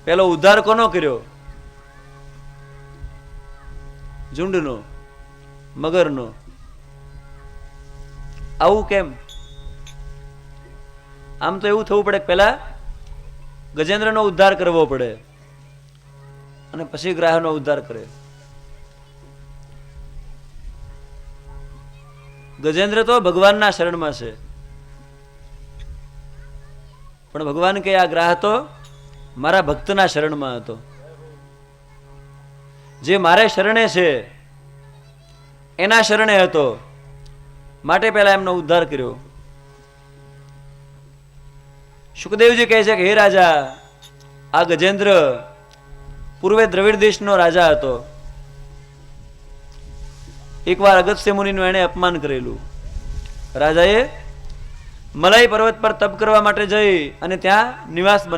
પેલો ઉદ્ધાર કોનો કર્યો? ઝુંડનો, મગરનો. આવું કેમ? આમ તો એવું થવું પડે કે પેલા ગજેન્દ્રનો ઉદ્ધાર કરવો પડે અને પછી ગ્રાહનો ઉદ્ધાર કરે. ગજેન્દ્ર તો ભગવાનના શરણમાં છે, પણ ભગવાન કે આ ગ્રાહ તો મારા ભક્તના શરણમાં હતો. જે મારે શરણે છે એના શરણે હતો, માટે પહેલા એમનો ઉદ્ધાર કર્યો. સુખદેવજી કહે છે કે હે રાજા, આ ગજેન્દ્ર પૂર્વે દ્રવિડ દેશનો રાજા હતો. એકવાર અગસ્ત્ય મુનિનું એણે અપમાન કરેલું. રાજાએ મલાઈ પર્વત પર તપ કરવા માટે જઈ અને ત્યાં નિવાસ બનાવ્યો.